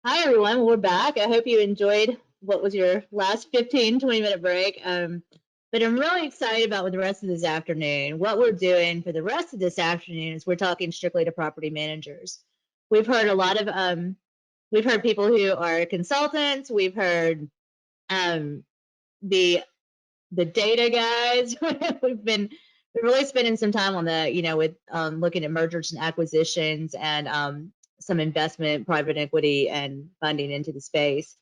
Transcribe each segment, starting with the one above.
Hi, everyone. We're back. I hope you enjoyed what was your last 15, 20-minute break. But I'm really excited about the rest of this afternoon. What we're doing for the rest of this afternoon is we're talking strictly to property managers. We've heard a lot of, we've heard people who are consultants. We've heard um, the data guys. We're really spending some time on the, with looking at mergers and acquisitions and some investment, private equity, and funding into the space.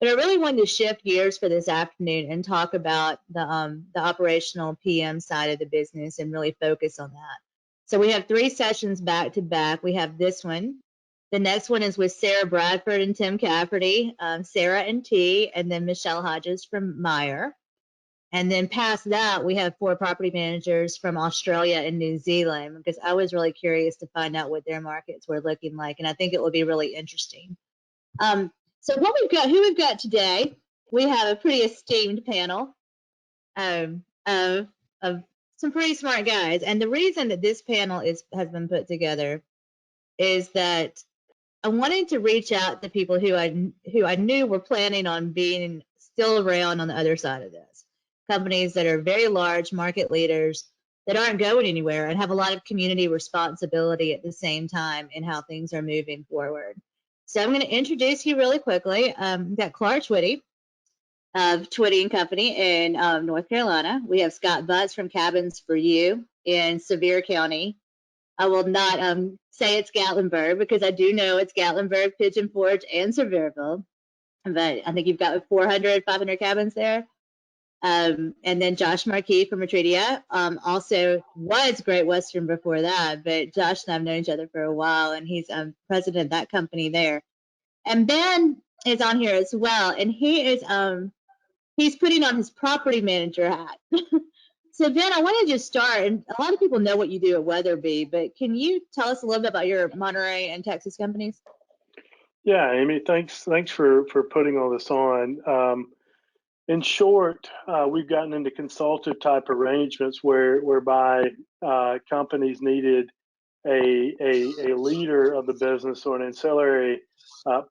But I really wanted to shift gears for this afternoon and talk about the operational PM side of the business and really focus on that. So we have 3 sessions back to back. We have this one. The next one is with Sarah Bradford and Tim Cafferty, Sarah and T, and then Michelle Hodges from Meyer. And then past that, we have 4 property managers from Australia and New Zealand, because I was really curious to find out what their markets were looking like. And I think it will be really interesting. So who we've got today, we have a pretty esteemed panel of some pretty smart guys. And the reason that this panel has been put together is that I wanted to reach out to people who I knew were planning on being still around on the other side of this. Companies that are very large market leaders that aren't going anywhere and have a lot of community responsibility at the same time in how things are moving forward. So I'm going to introduce you really quickly. We've got Clark Twitty of Twitty and Company in North Carolina. We have Scott Butts from Cabins for You in Sevier County. I will not say it's Gatlinburg, because I do know it's Gatlinburg, Pigeon Forge, and Sevierville. But I think you've got 400, 500 cabins there. And then Josh Marquis from Matridia, also was Great Western before that, but Josh and I have known each other for a while, and he's president of that company there. And Ben is on here as well, and he's putting on his property manager hat. So Ben, I wanted to just start, and a lot of people know what you do at Weatherby, but can you tell us a little bit about your Monterey and Texas companies? Yeah, Amy, thanks for putting all this on. In short, we've gotten into consultative type arrangements whereby companies needed a leader of the business, or an ancillary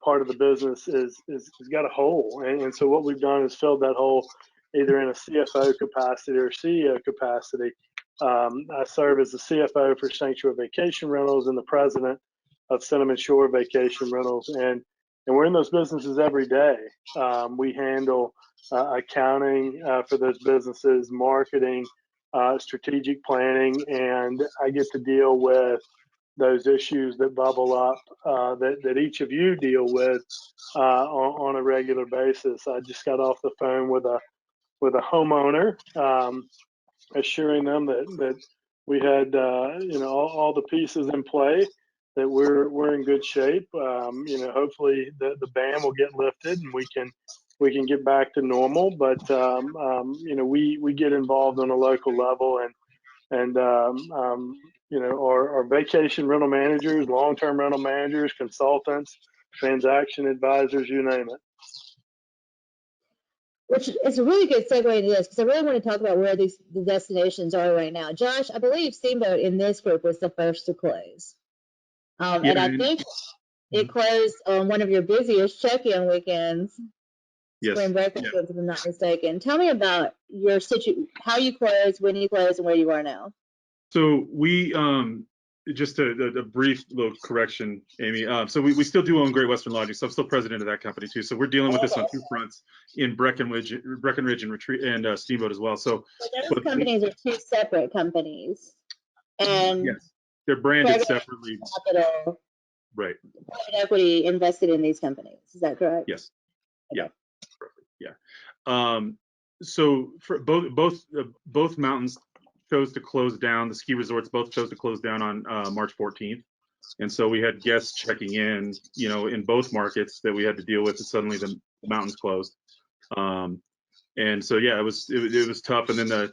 part of the business is got a hole, and so what we've done is filled that hole either in a CFO capacity or CEO capacity. I serve as the CFO for Sanctuary Vacation Rentals and the president of Cinnamon Shore Vacation Rentals, and we're in those businesses every day. We handle accounting for those businesses, marketing, strategic planning, and I get to deal with those issues that bubble up that each of you deal with on a regular basis. I just got off the phone with a homeowner, assuring them that we had all the pieces in play, that we're in good shape. Hopefully the ban will get lifted and we can get back to normal. But we get involved on a local level, and our vacation rental managers, long-term rental managers, consultants, transaction advisors, you name it. Which is a really good segue into this, because I really want to talk about where the destinations are right now. Josh, I believe Steamboat in this group was the first to close. And I think it closed on one of your busiest check-in weekends, spring break weekends, if I'm not mistaken. Tell me about your how you closed, when you closed, and where you are now. So we, just a brief little correction, Amy. So we still do own Great Western Lodging, so I'm still president of that company too. So we're dealing with this on 2 fronts, in Breckenridge and Retreat and Steamboat as well. So those companies are 2 separate companies, and yes, they're branded separately. Capital, right? Private equity invested in these companies. Is that correct? Yes. Okay. Yeah. Perfect. Yeah. So for both mountains chose to close down. The ski resorts both chose to close down on March 14th. And so we had guests checking in, in both markets that we had to deal with, and suddenly the mountains closed. And so, yeah, it was tough. And then the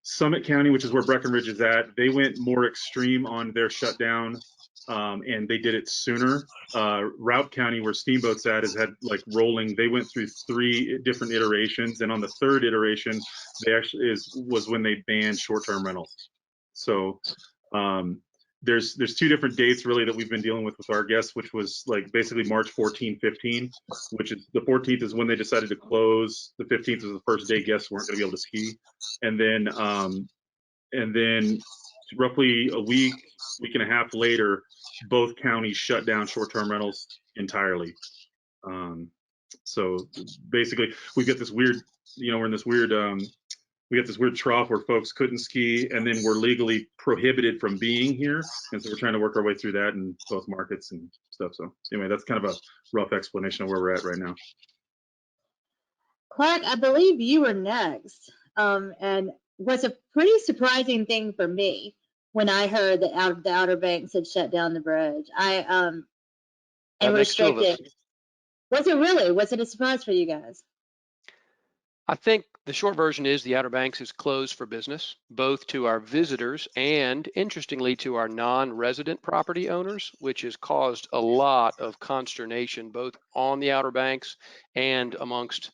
Summit County, which is where Breckenridge is at, they went more extreme on their shutdown, and they did it sooner. Routt County, where Steamboat's at, had rolling. They went through 3 different iterations, and on the 3rd iteration, was when they banned short-term rentals. So there's two different dates really that we've been dealing with our guests, which was like basically March 14, 15, which is the 14th is when they decided to close. The 15th was the first day guests weren't going to be able to ski, and then roughly a week and a half later, both counties shut down short-term rentals entirely. So basically, we've got this weird, we're in this weird we got this weird trough where folks couldn't ski, and then we're legally prohibited from being here. And so we're trying to work our way through that in both markets and stuff. So anyway, that's kind of a rough explanation of where we're at right now. Clark, I believe you were next, and was a pretty surprising thing for me when I heard that the Outer Banks had shut down the bridge. And restricted. Was it really? Was it a surprise for you guys? I think the short version is the Outer Banks is closed for business, both to our visitors and, interestingly, to our non-resident property owners, which has caused a lot of consternation both on the Outer Banks and amongst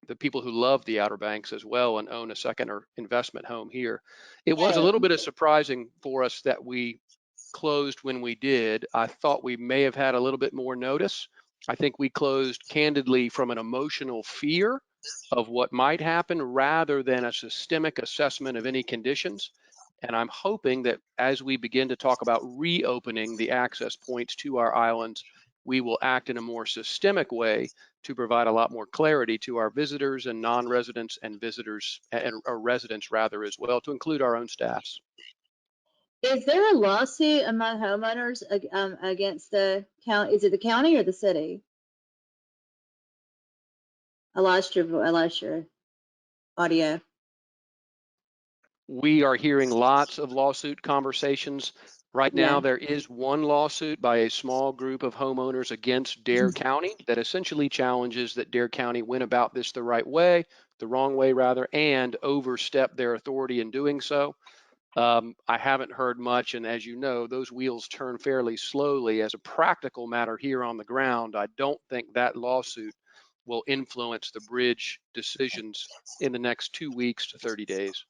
the people who love the Outer Banks as well and own a second or investment home here. It was a little bit of surprising for us that we closed when we did. I thought we may have had a little bit more notice. I think we closed candidly from an emotional fear of what might happen rather than a systemic assessment of any conditions. And I'm hoping that as we begin to talk about reopening the access points to our islands, we will act in a more systemic way to provide a lot more clarity to our visitors and non-residents and visitors, or residents rather, as well, to include our own staffs. Is there a lawsuit among homeowners against the county? Is it the county or the city? I lost your audio. We are hearing lots of lawsuit conversations. Right now, there is one lawsuit by a small group of homeowners against Dare County that essentially challenges that Dare County went about this the right way, the wrong way rather, and overstepped their authority in doing so. I haven't heard much, and as you know, those wheels turn fairly slowly. As a practical matter here on the ground, I don't think that lawsuit will influence the bridge decisions in the next 2 weeks to 30 days.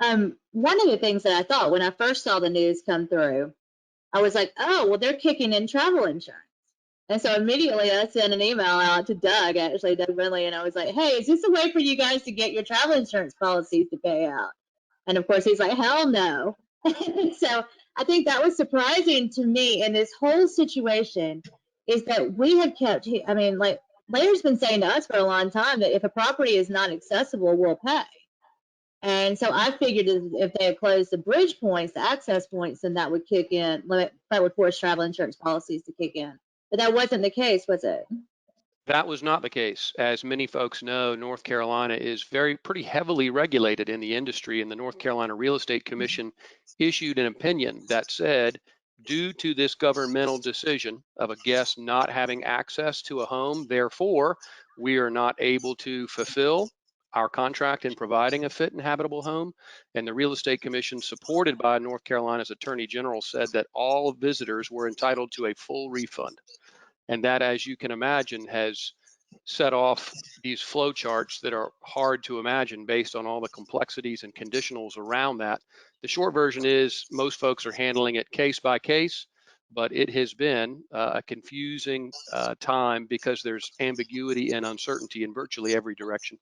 One of the things that I thought when I first saw the news come through, I was like, oh, well, they're kicking in travel insurance. And so immediately I sent an email out to Doug Brindley, and I was like, hey, is this a way for you guys to get your travel insurance policies to pay out? And of course, he's like, hell no. So I think that was surprising to me in this whole situation is that we have kept, I mean, like Larry's been saying to us for a long time that if a property is not accessible, we'll pay. And so I figured if they had closed the bridge points, the access points, then that would kick in, that would force travel insurance policies to kick in. But that wasn't the case, was it? That was not the case. As many folks know, North Carolina is pretty heavily regulated in the industry, and the North Carolina Real Estate Commission issued an opinion that said, due to this governmental decision of a guest not having access to a home, therefore, we are not able to fulfill our contract in providing a fit and habitable home. And the Real Estate Commission, supported by North Carolina's Attorney General, said that all visitors were entitled to a full refund. And that, as you can imagine, has set off these flow charts that are hard to imagine based on all the complexities and conditionals around that. The short version is most folks are handling it case by case, but it has been a confusing time because there's ambiguity and uncertainty in virtually every direction.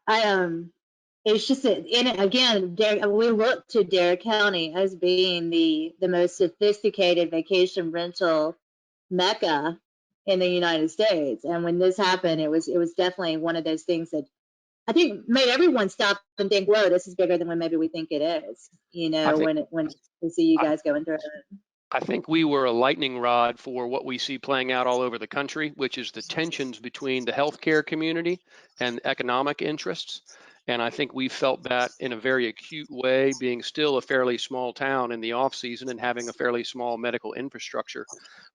It's just again, we look to Dare County as being the most sophisticated vacation rental mecca in the United States. And when this happened, it was definitely one of those things that I think made everyone stop and think, whoa, this is bigger than when maybe we think it is, when we see you guys going through it. I think we were a lightning rod for what we see playing out all over the country, which is the tensions between the healthcare community and economic interests. And I think we felt that in a very acute way, being still a fairly small town in the off season and having a fairly small medical infrastructure.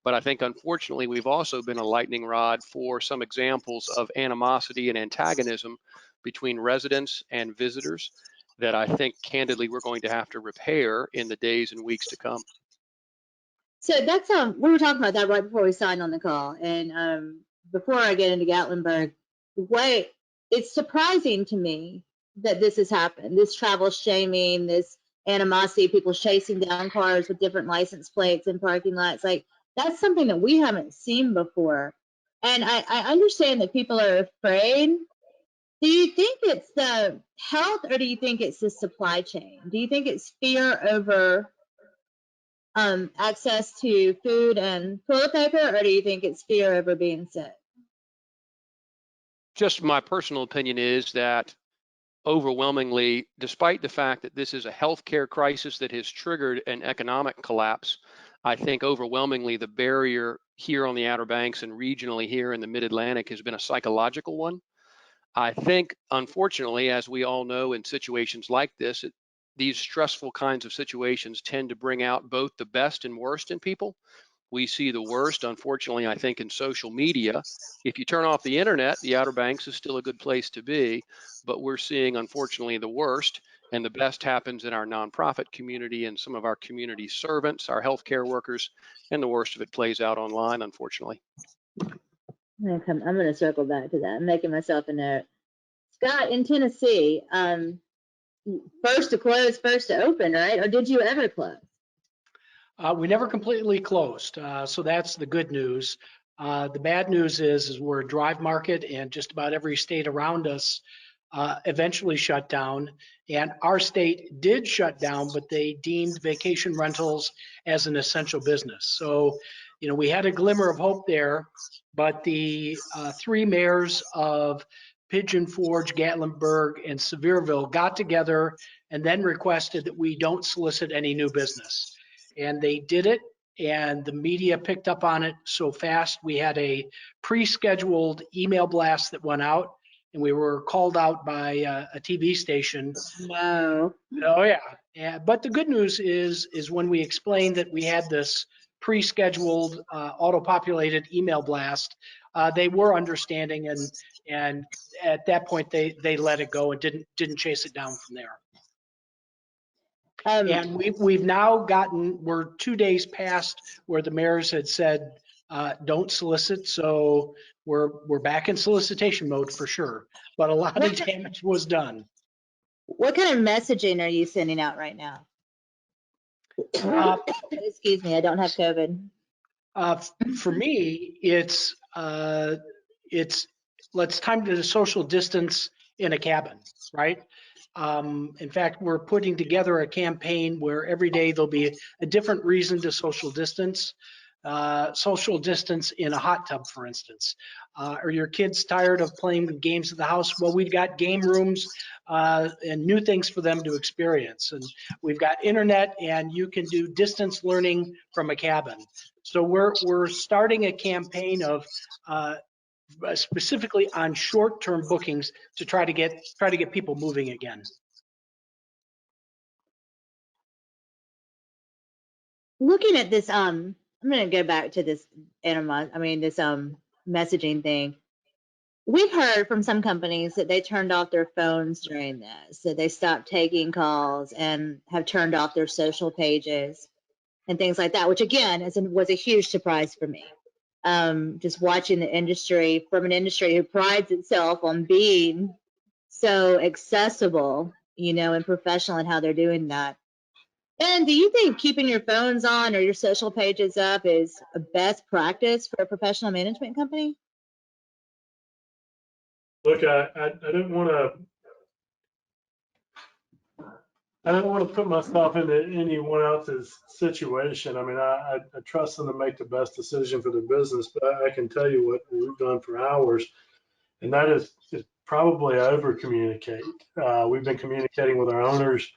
But I think, unfortunately, we've also been a lightning rod for some examples of animosity and antagonism between residents and visitors that I think, candidly, we're going to have to repair in the days and weeks to come. So that's we were talking about that right before we signed on the call, and before I get into Gatlinburg, it's surprising to me that this has happened. This travel shaming, this animosity, people chasing down cars with different license plates in parking lots. Like, that's something that we haven't seen before. And I understand that people are afraid. Do you think it's the health, or do you think it's the supply chain? Do you think it's fear over access to food and toilet paper, or do you think it's fear over being sick? Just my personal opinion is that overwhelmingly, despite the fact that this is a healthcare crisis that has triggered an economic collapse, I think overwhelmingly the barrier here on the Outer Banks and regionally here in the Mid-Atlantic has been a psychological one. I think, unfortunately, as we all know, in situations like this, these stressful kinds of situations tend to bring out both the best and worst in people. We see the worst, unfortunately, I think, in social media. If you turn off the internet, the Outer Banks is still a good place to be, but we're seeing, unfortunately, the worst, and the best happens in our nonprofit community and some of our community servants, our healthcare workers, and the worst of it plays out online, unfortunately. I'm going to circle back to that. I'm making myself a note. Scott, in Tennessee, first to close, first to open, right? Or did you ever close? We never completely closed, so that's the good news. The bad news is we're a drive market, and just about every state around us eventually shut down. And our state did shut down, but they deemed vacation rentals as an essential business. So, you know, we had a glimmer of hope there, but the three mayors of Pigeon Forge, Gatlinburg, and Sevierville got together and then requested that we don't solicit any new business. And they did it, and the media picked up on it so fast. We had a pre-scheduled email blast that went out, and we were called out by a TV station. No. Oh yeah. But the good news is when we explained that we had this pre-scheduled auto-populated email blast, they were understanding, and at that point they let it go and didn't chase it down from there. And we've now we're 2 days past where the mayors had said don't solicit, so we're back in solicitation mode for sure. But a lot of damage was done. What kind of messaging are you sending out right now? Excuse me, I don't have COVID. For me, it's let's time to social distance in a cabin, right? In fact, we're putting together a campaign where every day there'll be a different reason to social distance. Social distance in a hot tub, for instance. Are your kids tired of playing games at the house? Well, we've got game rooms and new things for them to experience. And we've got internet, and you can do distance learning from a cabin. So we're starting a campaign of specifically on short-term bookings to try to get people moving again. Looking at this, I'm going to go back to this messaging thing. We've heard from some companies that they turned off their phones during this, that they stopped taking calls and have turned off their social pages and things like that, which again was a huge surprise for me. Just watching the industry from an industry who prides itself on being so accessible, you know, and professional in how they're doing that. And do you think keeping your phones on or your social pages up is a best practice for a professional management company? Look, I don't want to put myself into anyone else's situation. I mean, I trust them to make the best decision for their business, but I can tell you what we've done for hours, and that is probably over communicate. We've been communicating with our owners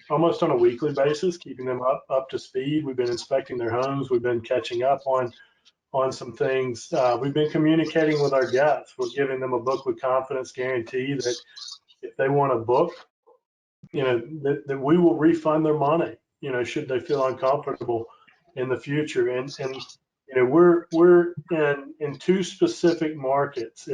almost on a weekly basis, keeping them up to speed. We've been inspecting their homes. We've been catching up on some things. We've been communicating with our guests. We're giving them a book with confidence guarantee that if they want a book, you know, that we will refund their money, you know, should they feel uncomfortable in the future. And you know, we're in two specific markets.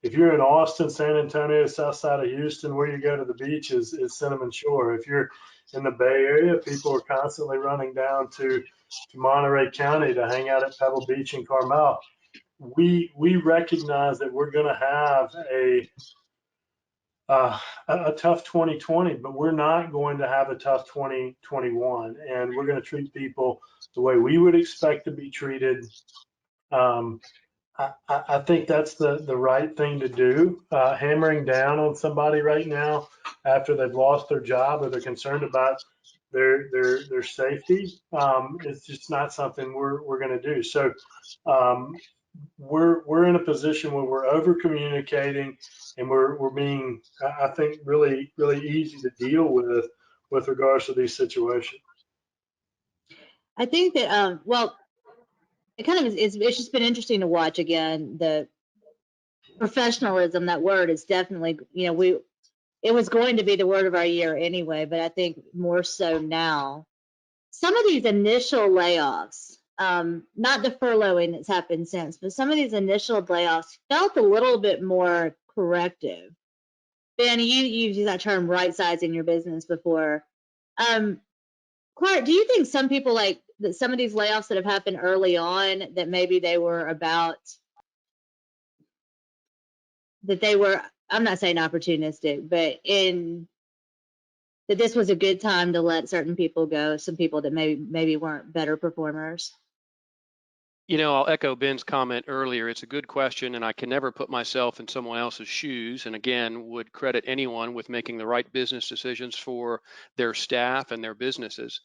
If you're in Austin, San Antonio, south side of Houston, where you go to the beach is Cinnamon Shore. If you're in the Bay Area, people are constantly running down to Monterey County to hang out at Pebble Beach and Carmel. We recognize that we're going to have a tough 2020, but we're not going to have a tough 2021, and we're going to treat people the way we would expect to be treated. I think that's the right thing to do. Hammering down on somebody right now after they've lost their job or they're concerned about their safety, it's just not something we're going to do. So we're in a position where we're over communicating and we're being, I think, really easy to deal with regards to these situations. I think that well, it kind of is, it's just been interesting to watch again. The professionalism, that word is definitely, you know, it was going to be the word of our year anyway, but I think more so now. Some of these initial layoffs, not the furloughing that's happened since, but some of these initial layoffs felt a little bit more corrective. Ben, you used that term right sizing your business before. Clark, do you think some people like that some of these layoffs that have happened early on that maybe they were about that they were, I'm not saying opportunistic, but in that this was a good time to let certain people go, some people that maybe weren't better performers? You know, I'll echo Ben's comment earlier. It's a good question, and I can never put myself in someone else's shoes. And again, would credit anyone with making the right business decisions for their staff and their businesses.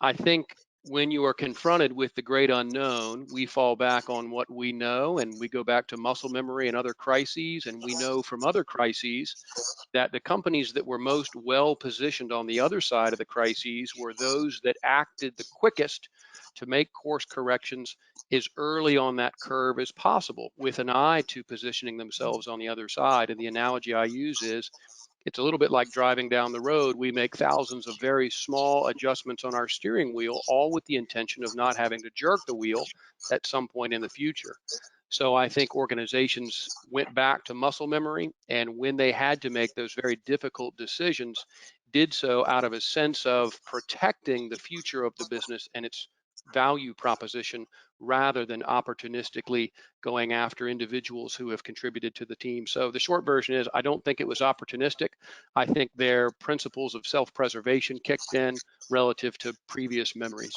I think when you are confronted with the great unknown, we fall back on what we know, and we go back to muscle memory and other crises. And we know from other crises that the companies that were most well positioned on the other side of the crises were those that acted the quickest to make course corrections as early on that curve as possible, with an eye to positioning themselves on the other side. And the analogy I use is, it's a little bit like driving down the road. We make thousands of very small adjustments on our steering wheel, all with the intention of not having to jerk the wheel at some point in the future. So I think organizations went back to muscle memory, and when they had to make those very difficult decisions, did so out of a sense of protecting the future of the business and its value proposition, rather than opportunistically going after individuals who have contributed to the team. So the short version is, I don't think it was opportunistic. I think their principles of self-preservation kicked in relative to previous memories.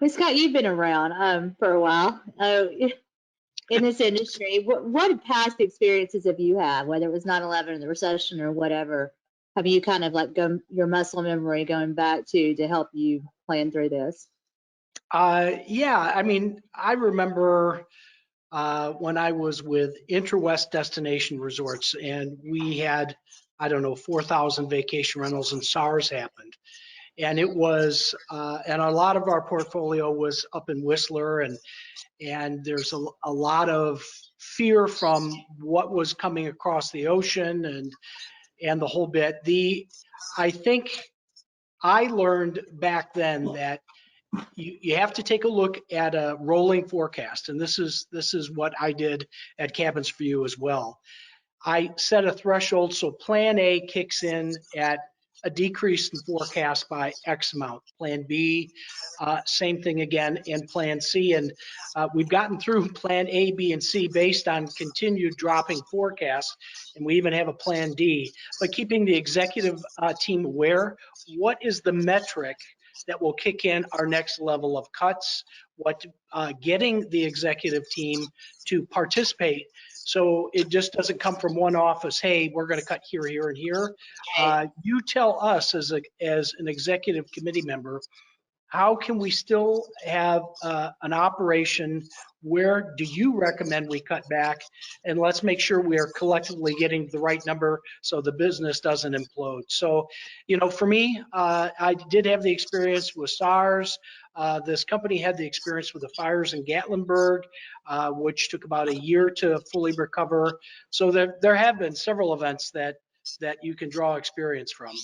Well, Scott, you've been around for a while in this industry. What past experiences have you had, whether it was 9/11 or the recession or whatever, have you kind of like your muscle memory going back to help you plan through this? Yeah, I mean, I remember when I was with Interwest Destination Resorts, and we had, I don't know, 4,000 vacation rentals, and SARS happened. And it was, and a lot of our portfolio was up in Whistler, and there's a lot of fear from what was coming across the ocean and the whole bit. I think I learned back then that you have to take a look at a rolling forecast, and this is what I did at Cabins for You as well. I set a threshold, so Plan A kicks in at a decrease in forecast by X amount. Plan B, same thing again, and Plan C. And we've gotten through Plan A, B, and C based on continued dropping forecasts, and we even have a Plan D. But keeping the executive team aware, what is the metric that will kick in our next level of cuts? Getting the executive team to participate, so it just doesn't come from one office. Hey, we're going to cut here, here, and here. You tell us as an executive committee member, how can we still have an operation? Where do you recommend we cut back? And let's make sure we are collectively getting the right number so the business doesn't implode. So, you know, for me, I did have the experience with SARS. This company had the experience with the fires in Gatlinburg, which took about a year to fully recover. So there have been several events that you can draw experience from.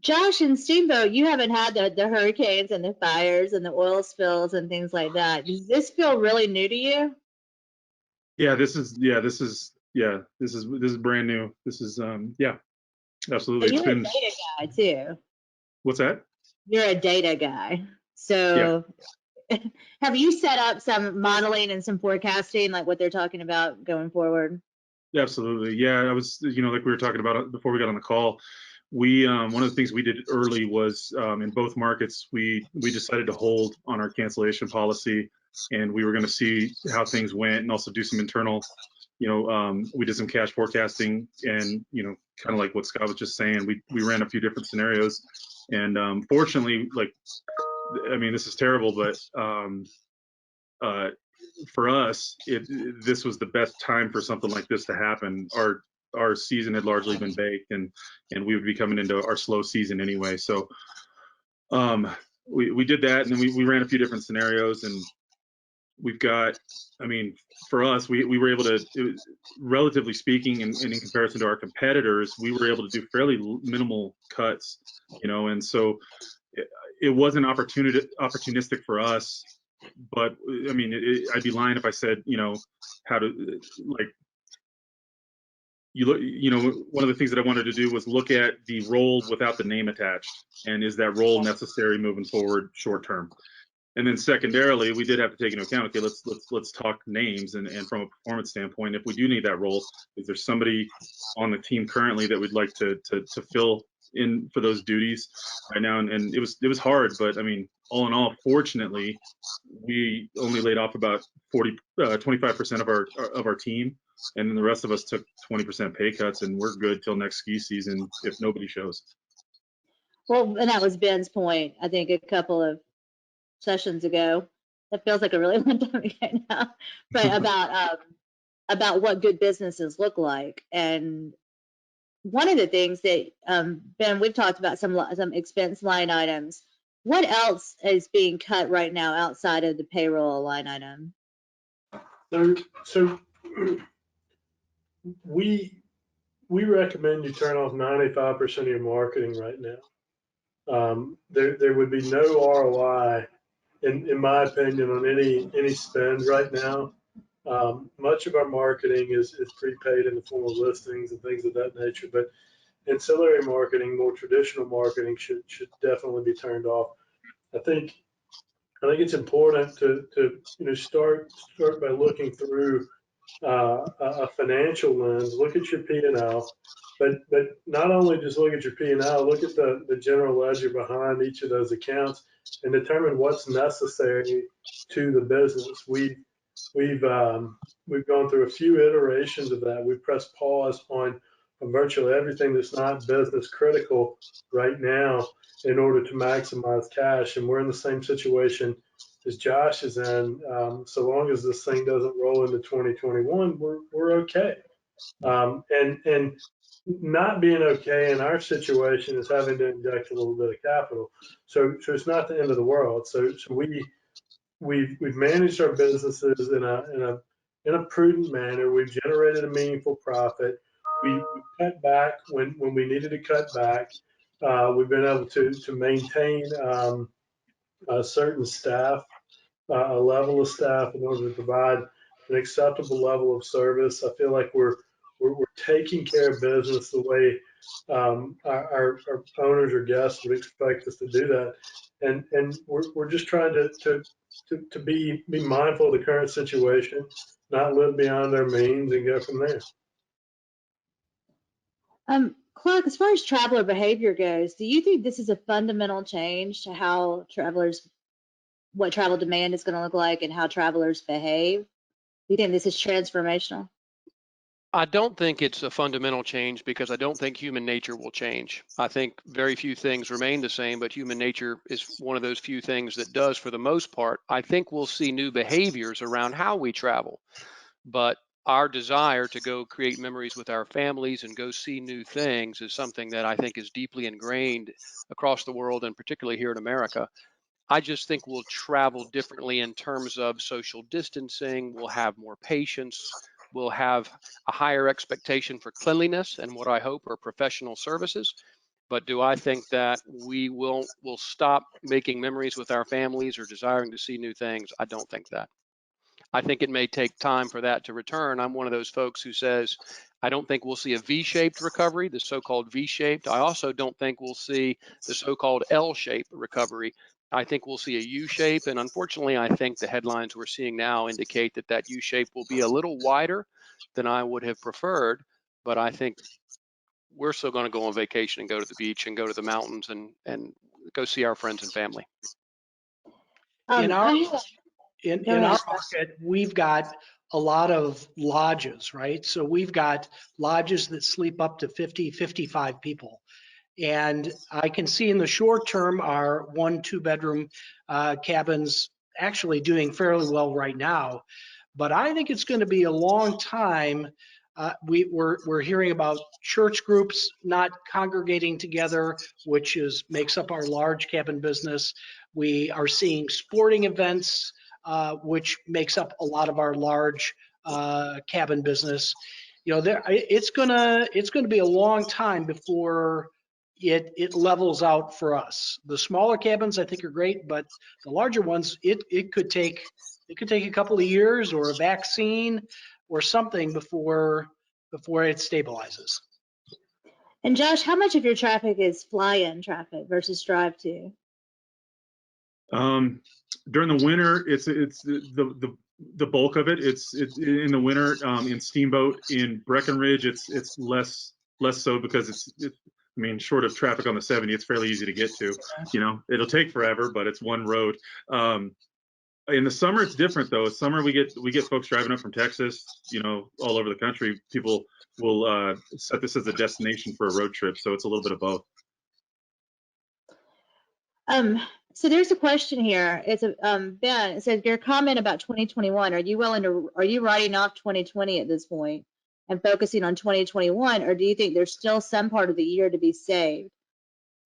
Josh and Steamboat, you haven't had the hurricanes and the fires and the oil spills and things like that. Does this feel really new to you? Yeah, this is brand new. This is absolutely. But you're a data guy too. What's that? You're a data guy. So have you set up some modeling and some forecasting, like what they're talking about going forward? Absolutely. Yeah, I was, like we were talking about before we got on the call, we one of the things we did early was in both markets, we decided to hold on our cancellation policy, and we were going to see how things went and also do some internal, we did some cash forecasting, and kind of like what Scott was just saying, we ran a few different scenarios, and fortunately, like, I mean, this is terrible, but uh, for us, this was the best time for something like this to happen. Our season had largely been baked, and we would be coming into our slow season anyway. So we did that, and then we ran a few different scenarios, and we've got, I mean, for us, we were able to, relatively speaking, and in comparison to our competitors, we were able to do fairly minimal cuts, and so it wasn't opportunistic for us. But I mean, I'd be lying if I said, how to, like, one of the things that I wanted to do was look at the role without the name attached, and is that role necessary moving forward short term? And then secondarily, we did have to take into account, okay, let's talk names, and from a performance standpoint, if we do need that role, is there somebody on the team currently that we'd like to fill in for those duties right now? And it was hard, but I mean, all in all, fortunately, we only laid off about 25% of our team, and then the rest of us took 20% pay cuts, and we're good till next ski season if nobody shows. Well, and that was Ben's point, I think, a couple of sessions ago. That feels like a really long time ago now, but about what good businesses look like. And one of the things that Ben, we've talked about some expense line items. What else is being cut right now outside of the payroll line item? So we recommend you turn off 95% of your marketing right now. There would be no ROI, in my opinion, on any spend right now. Much of our marketing is prepaid in the form of listings and things of that nature, but ancillary marketing, more traditional marketing, should definitely be turned off. I think it's important to start by looking through a financial lens. Look at your P&L, but not only just look at your P&L, look at the general ledger behind each of those accounts and determine what's necessary to the business. We've gone through a few iterations of that. We've pressed pause on virtually everything that's not business critical right now in order to maximize cash, and we're in the same situation as Josh is in. So long as this thing doesn't roll into 2021, we're okay. And not being okay in our situation is having to inject a little bit of capital. So it's not the end of the world. So we've managed our businesses in a prudent manner. We've generated a meaningful profit. We cut back when we needed to cut back. We've been able to maintain a certain staff, a level of staff, in order to provide an acceptable level of service. I feel like we're taking care of business the way our owners or guests would expect us to do that, and we're just trying to be mindful of the current situation, not live beyond our means, and go from there. Clark, as far as traveler behavior goes, do you think this is a fundamental change to how what travel demand is going to look like and how travelers behave? Do you think this is transformational? I don't think it's a fundamental change because I don't think human nature will change. I think very few things remain the same, but human nature is one of those few things that does for the most part. I think we'll see new behaviors around how we travel, but our desire to go create memories with our families and go see new things is something that I think is deeply ingrained across the world, and particularly here in America. I just think we'll travel differently in terms of social distancing. We'll have more patience. We'll have a higher expectation for cleanliness and what I hope are professional services. But do I think that we'll stop making memories with our families or desiring to see new things? I don't think that. I think it may take time for that to return. I'm one of those folks who says, I don't think we'll see a V-shaped recovery, the so-called V-shaped. I also don't think we'll see the so-called L-shaped recovery. I think we'll see a U-shape, and unfortunately, I think the headlines we're seeing now indicate that U-shape will be a little wider than I would have preferred. But I think we're still going to go on vacation and go to the beach and go to the mountains and go see our friends and family. In our Go in ahead, our Josh. market, we've got a lot of lodges, right? So we've got lodges that sleep up to 50, 55 people. And I can see in the short term our 1-2 bedroom cabins actually doing fairly well right now. But I think it's going to be a long time. We're hearing about church groups not congregating together, which makes up our large cabin business. We are seeing sporting events, which makes up a lot of our large cabin business. You know, it's gonna be a long time before it levels out for us. The smaller cabins I think are great, but the larger ones, it could take a couple of years or a vaccine or something before it stabilizes. And Josh, how much of your traffic is fly-in traffic versus drive-to? During the winter, it's the bulk of it. It's in the winter in Steamboat. In Breckenridge, it's less so because it's I mean, short of traffic on the 70, it's fairly easy to get to. You know, it'll take forever, but it's one road. In the summer, it's different though. Summer, we get folks driving up from Texas, you know, all over the country. People will set this as a destination for a road trip, so it's a little bit of both. So there's a question here. It's a Ben. It says your comment about 2021. Are you writing off 2020 at this point and focusing on 2021, or do you think there's still some part of the year to be saved?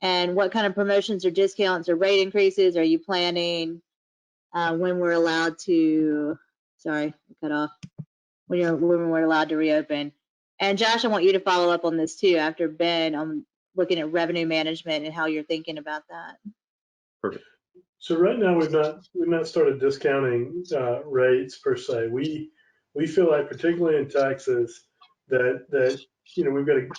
And what kind of promotions or discounts or rate increases are you planning when we're allowed to? Sorry, cut off. When we're allowed to reopen. And Josh, I want you to follow up on this too after Ben on looking at revenue management and how you're thinking about that. Perfect. So right now we've not started discounting rates per se. We feel like, particularly in Texas, that you know, we've got a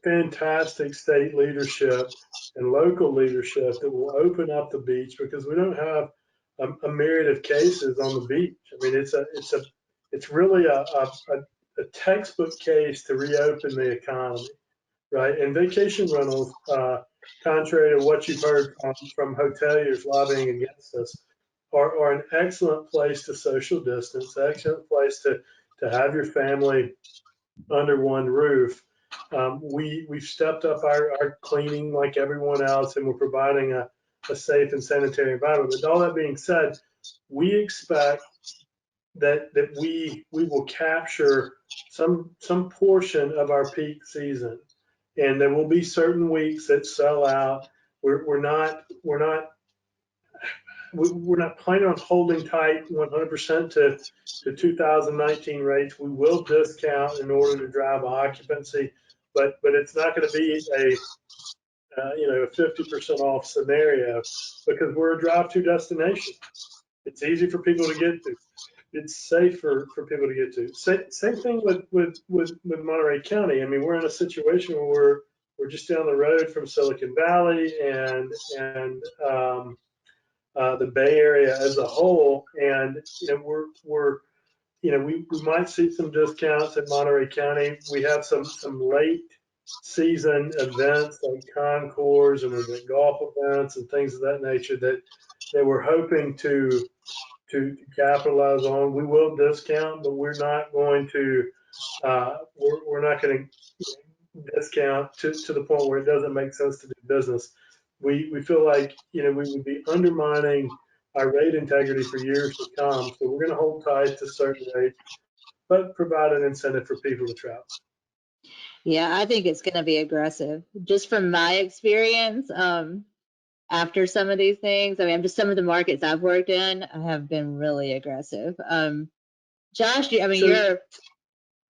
fantastic state leadership and local leadership that will open up the beach, because we don't have a myriad of cases on the beach. I mean, it's really a textbook case to reopen the economy, right? And vacation rentals, contrary to what you've heard from hoteliers lobbying against us, are an excellent place to social distance, excellent place to have your family under one roof. We've stepped up our cleaning like everyone else, and we're providing a safe and sanitary environment. But all that being said, we expect that we will capture some portion of our peak season, and there will be certain weeks that sell out. We're not planning on holding tight 100% to 2019 rates. We will discount in order to drive occupancy, but it's not going to be a 50% off scenario, because we're a drive-to destination. It's easy for people to get to. It's safe for people to get to. Same thing with Monterey County. I mean, we're in a situation where we're just down the road from Silicon Valley and the Bay Area as a whole, and you know, we might see some discounts at Monterey County. We have some late season events like concours, and we've got golf events and things of that nature that we're hoping to capitalize on. We will discount, but we're not going to discount to the point where it doesn't make sense to do business. We feel like, you know, we would be undermining our rate integrity for years to come. So we're going to hold tight to certain rates, but provide an incentive for people to travel. Yeah, I think it's going to be aggressive. Just from my experience, after some of these things, I mean, just some of the markets I've worked in have been really aggressive. Josh, I mean, So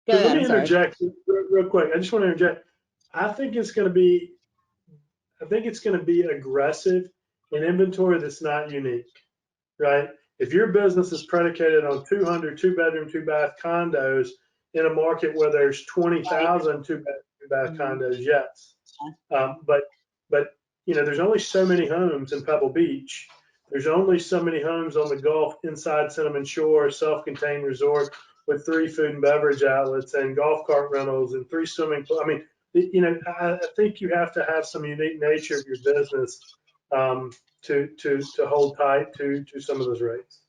go ahead. Let me interject real quick. I just want to interject. I think it's going to be aggressive in inventory that's not unique, right? If your business is predicated on 200 two-bedroom, two-bath condos in a market where there's 20,000 two-bedroom, two-bath condos, yes. But you know, there's only so many homes in Pebble Beach. There's only so many homes on the Gulf inside Cinnamon Shore, self-contained resort, with 3 food and beverage outlets and golf cart rentals and 3 swimming pools. I mean, I think you have to have some unique nature of your business to hold tight to some of those rates.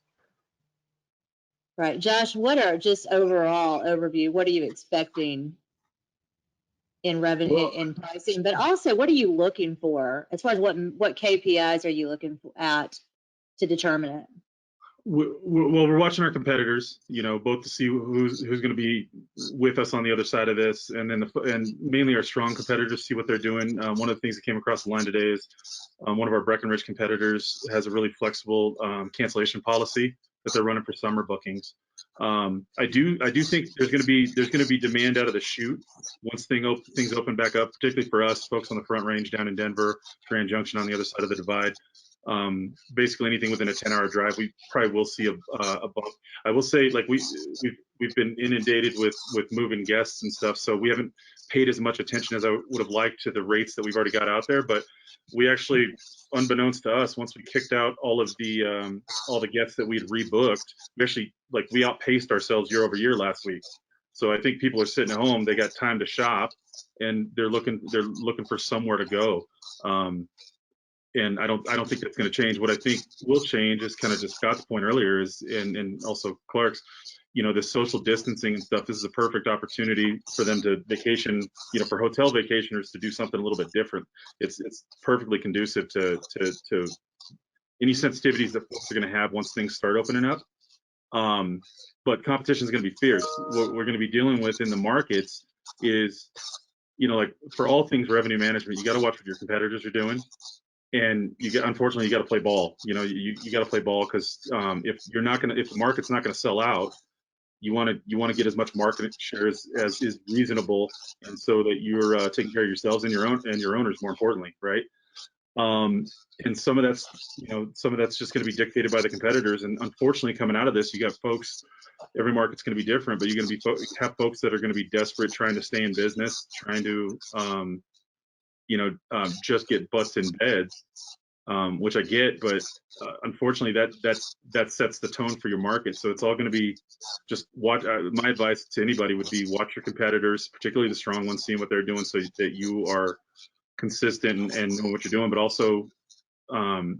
Right. Josh, what are just overall overview? What are you expecting in revenue in pricing? But also, what are you looking for as far as what KPIs are you looking at to determine it? Well, we're watching our competitors, both to see who's going to be with us on the other side of this, and then and mainly our strong competitors, see what they're doing. One of the things that came across the line today is one of our Breckenridge competitors has a really flexible cancellation policy that they're running for summer bookings. I do think there's going to be demand out of the chute once things open back up, particularly for us folks on the Front Range down in Denver, Grand Junction on the other side of the divide. Basically anything within a 10-hour drive, we probably will see a bump. I will say, like we've been inundated with moving guests and stuff, so we haven't paid as much attention as I would have liked to the rates that we've already got out there. But we actually, unbeknownst to us, once we kicked out all the guests that we'd rebooked, we outpaced ourselves year over year last week. So I think people are sitting at home, they got time to shop, and they're looking for somewhere to go. And I don't think that's going to change. What I think will change is kind of just Scott's point earlier and also Clark's, the social distancing and stuff. This is a perfect opportunity for them to vacation, for hotel vacationers to do something a little bit different. It's perfectly conducive to any sensitivities that folks are going to have once things start opening up. But competition is going to be fierce. What we're going to be dealing with in the markets is, like for all things revenue management, you got to watch what your competitors are doing. And unfortunately, you got to play ball. You got to play ball because if the market's not going to sell out, you want to get as much market share as is reasonable, and so that you're taking care of yourselves and your owners, more importantly, right? And some of that's just going to be dictated by the competitors. And unfortunately, coming out of this, you got folks. Every market's going to be different, but you're going to have folks that are going to be desperate, trying to stay in business, trying to just get butts in beds, which I get, but unfortunately that sets the tone for your market. So it's all going to be just watch. My advice to anybody would be watch your competitors, particularly the strong ones, seeing what they're doing so that you are consistent and know what you're doing, but also some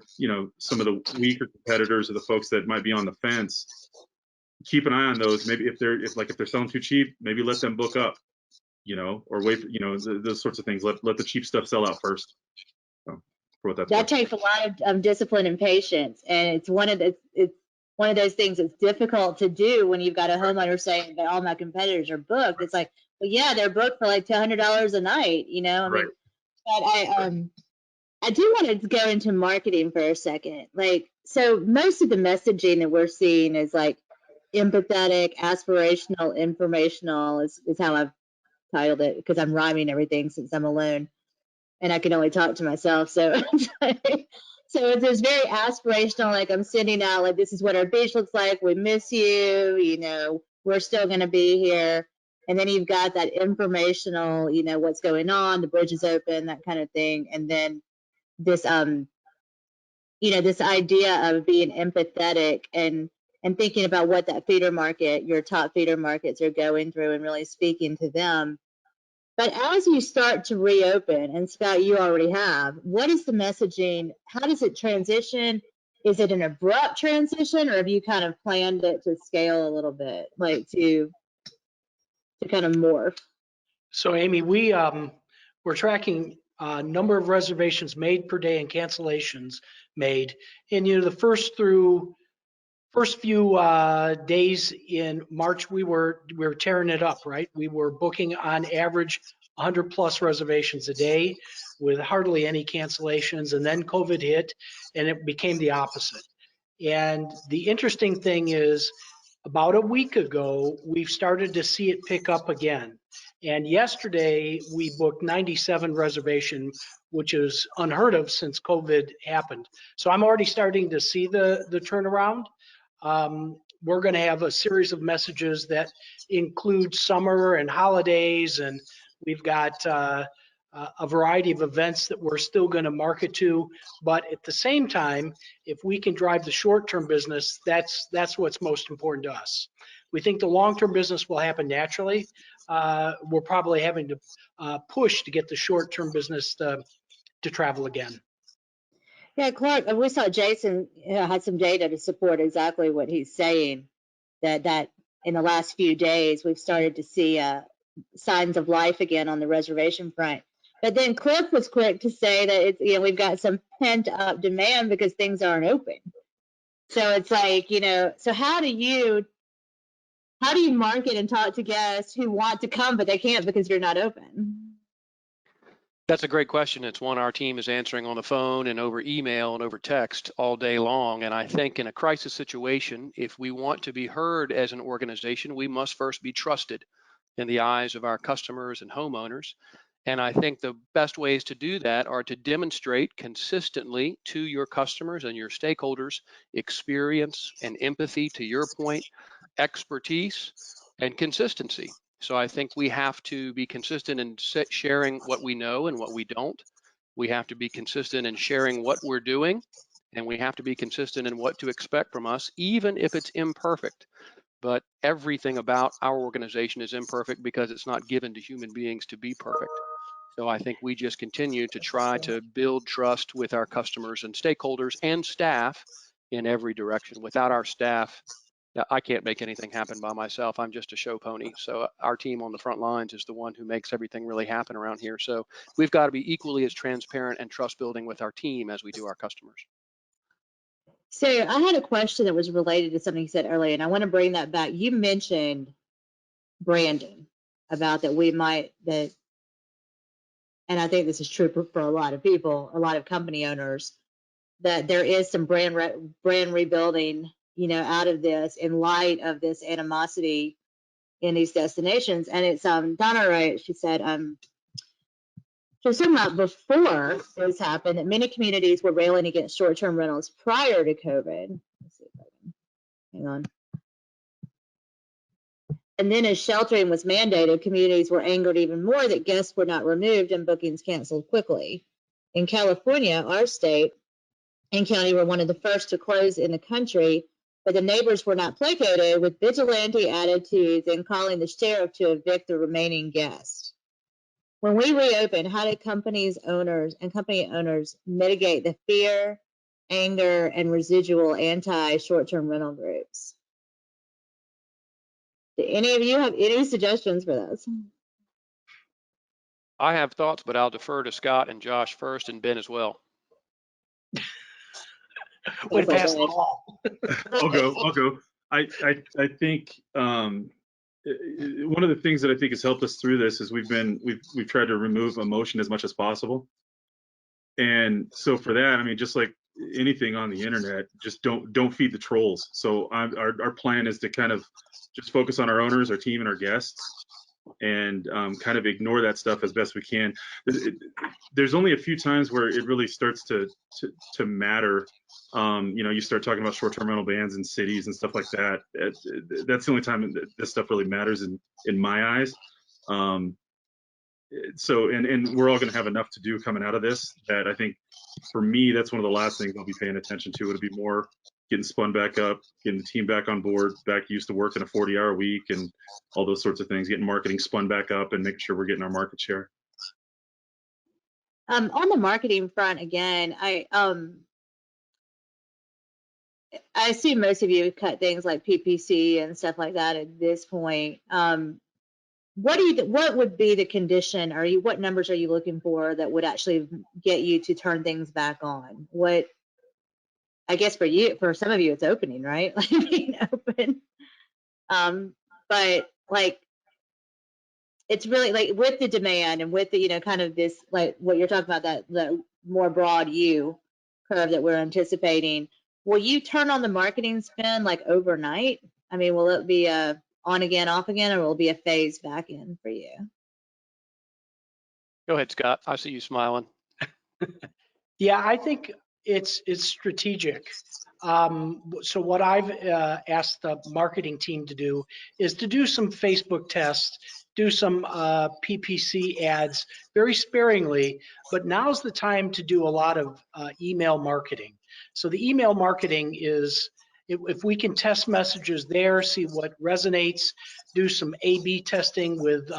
of the weaker competitors or the folks that might be on the fence, keep an eye on those. Maybe if they're selling too cheap, maybe let them book up. Or wait for, those sorts of things. Let the cheap stuff sell out first. So, for what that's That worth. takes a lot of discipline and patience, and it's one of those things that's difficult to do when you've got a homeowner saying that all my competitors are booked. It's like, well, yeah, they're booked for like $200 a night, I Right. mean, but I do want to go into marketing for a second. Like, so most of the messaging that we're seeing is like empathetic, aspirational, informational is how I've titled it, because I'm rhyming everything since I'm alone and I can only talk to myself. So it's very aspirational. Like, I'm sending out like, this is what our beach looks like. We miss you. We're still going to be here. And then you've got that informational, what's going on, the bridge is open, that kind of thing. And then this, this idea of being empathetic and thinking about what that feeder market, your top feeder markets are going through and really speaking to them. But as you start to reopen, and Scott, you already have, what is the messaging? How does it transition? Is it an abrupt transition, or have you kind of planned it to scale a little bit, like to kind of morph? So Amy, we're tracking number of reservations made per day and cancellations made. And the first few days in March, we were tearing it up, right? We were booking on average 100 plus reservations a day with hardly any cancellations. And then COVID hit and it became the opposite. And the interesting thing is, about a week ago, we've started to see it pick up again. And yesterday we booked 97 reservation, which is unheard of since COVID happened. So I'm already starting to see the turnaround. We're going to have a series of messages that include summer and holidays, and we've got a variety of events that we're still going to market to. But at the same time, if we can drive the short-term business, that's what's most important to us. We think the long-term business will happen naturally. We're probably having to push to get the short-term business to travel again. Yeah, Clark, we saw Jason had some data to support exactly what he's saying, that in the last few days, we've started to see signs of life again on the reservation front. But then Cliff was quick to say that it's, we've got some pent up demand because things aren't open. So it's like, so how do you market and talk to guests who want to come, but they can't because you're not open? That's a great question. It's one our team is answering on the phone and over email and over text all day long. And I think in a crisis situation, if we want to be heard as an organization, we must first be trusted in the eyes of our customers and homeowners. And I think the best ways to do that are to demonstrate consistently to your customers and your stakeholders experience and empathy, to your point, expertise and consistency. So I think we have to be consistent in sharing what we know and what we don't. We have to be consistent in sharing what we're doing, and we have to be consistent in what to expect from us, even if it's imperfect. But everything about our organization is imperfect because it's not given to human beings to be perfect. So I think we just continue to try to build trust with our customers and stakeholders and staff in every direction. Without our staff, I can't make anything happen by myself. I'm just a show pony. So our team on the front lines is the one who makes everything really happen around here. So we've got to be equally as transparent and trust building with our team as we do our customers. So I had a question that was related to something you said earlier, and I want to bring that back. You mentioned branding, about that and I think this is true for a lot of people, a lot of company owners, that there is some brand rebuilding, out of this in light of this animosity in these destinations. And it's Donna Wright, she said, she was talking about before this happened, that many communities were railing against short-term rentals prior to COVID. Let's see if I can, hang on. And then as sheltering was mandated, communities were angered even more that guests were not removed and bookings canceled quickly. In California, our state and county were one of the first to close in the country, but the neighbors were not placated with vigilante attitudes and calling the sheriff to evict the remaining guests. When we reopened, how did company owners mitigate the fear, anger, and residual anti-short-term rental groups? Do any of you have any suggestions for this? I have thoughts, but I'll defer to Scott and Josh first, and Ben as well. Way to pass the ball. I'll go. I think one of the things that I think has helped us through this is we've tried to remove emotion as much as possible. And so for that, I mean, just like anything on the internet, just don't feed the trolls. So our plan is to kind of just focus on our owners, our team, and our guests, and kind of ignore that stuff as best we can. There's only a few times where it really starts to matter. You start talking about short-term rental bans in cities and stuff like that. That's the only time that this stuff really matters in my eyes. So we're all going to have enough to do coming out of this that I think for me, that's one of the last things I'll be paying attention to. It'll be more getting spun back up, getting the team back on board, back used to working a 40-hour week and all those sorts of things, getting marketing spun back up and making sure we're getting our market share. On the marketing front, again, I assume most of you cut things like PPC and stuff like that at this point. What would be the condition? What numbers are you looking for that would actually get you to turn things back on? What, I guess for some of you, it's opening, right? Like being open. But like, it's really like with the demand and with the, kind of this, like what you're talking about, that the more broad U curve that we're anticipating, will you turn on the marketing spend like overnight? I mean, will it be a on again, off again, or will it be a phase back in for you? Go ahead, Scott. I see you smiling. Yeah, I think it's strategic. So what I've asked the marketing team to do is to do some Facebook tests, do some PPC ads very sparingly, but now's the time to do a lot of email marketing. So the email marketing is if we can test messages there, see what resonates, do some A/B testing with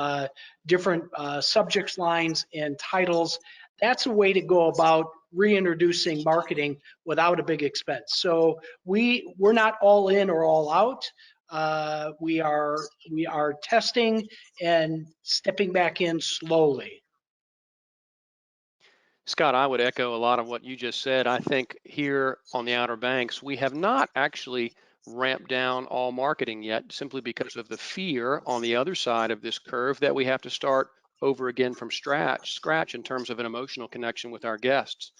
different subject lines and titles, that's a way to go about reintroducing marketing without a big expense. So we're not all in or all out. We are testing and stepping back in slowly. Scott, I would echo a lot of what you just said. I think here on the Outer Banks, we have not actually ramped down all marketing yet, simply because of the fear on the other side of this curve that we have to start over again from scratch in terms of an emotional connection with our guests.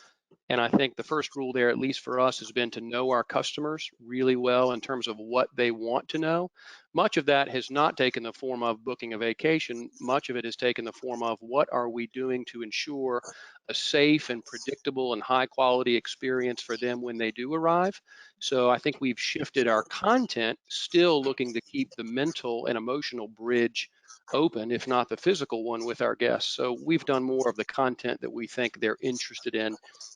And I think the first rule there, at least for us, has been to know our customers really well in terms of what they want to know. Much of that has not taken the form of booking a vacation. Much of it has taken the form of what are we doing to ensure a safe and predictable and high quality experience for them when they do arrive. So I think we've shifted our content, still looking to keep the mental and emotional bridge open, if not the physical one, with our guests. So we've done more of the content that we think they're interested in.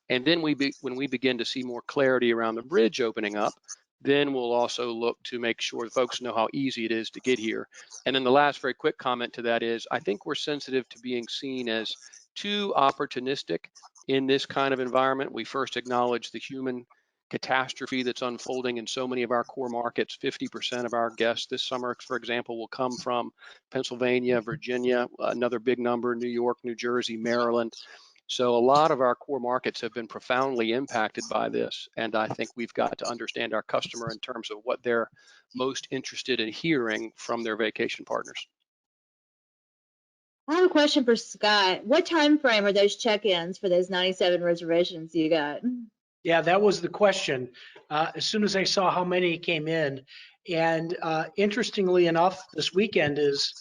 And then when we begin to see more clarity around the bridge opening up, then we'll also look to make sure the folks know how easy it is to get here. And then the last very quick comment to that is, I think we're sensitive to being seen as too opportunistic in this kind of environment. We first acknowledge the human catastrophe that's unfolding in so many of our core markets. 50% of our guests this summer, for example, will come from Pennsylvania, Virginia, another big number, New York, New Jersey, Maryland. So a lot of our core markets have been profoundly impacted by this. And I think we've got to understand our customer in terms of what they're most interested in hearing from their vacation partners. I have a question for Scott. What time frame are those check-ins for those 97 reservations you got? Yeah, that was the question. As soon as I saw how many came in, and interestingly enough, this weekend is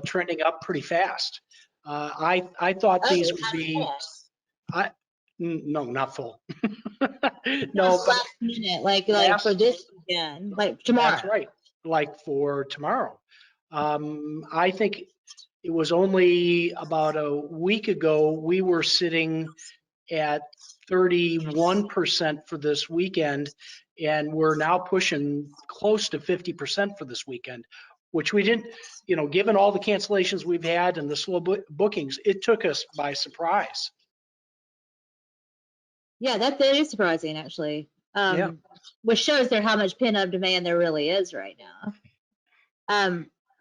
trending up pretty fast. I thought these would be, no, not full. No, but Last minute, like last, for this weekend, like tomorrow. that's right, like for tomorrow. I think it was only about a week ago, we were sitting at 31% for this weekend, and we're now pushing close to 50% for this weekend, which we didn't, given all the cancellations we've had and the slow bookings, it took us by surprise. Yeah, that is surprising, actually. Yeah. Which shows there how much pent-up demand there really is right now.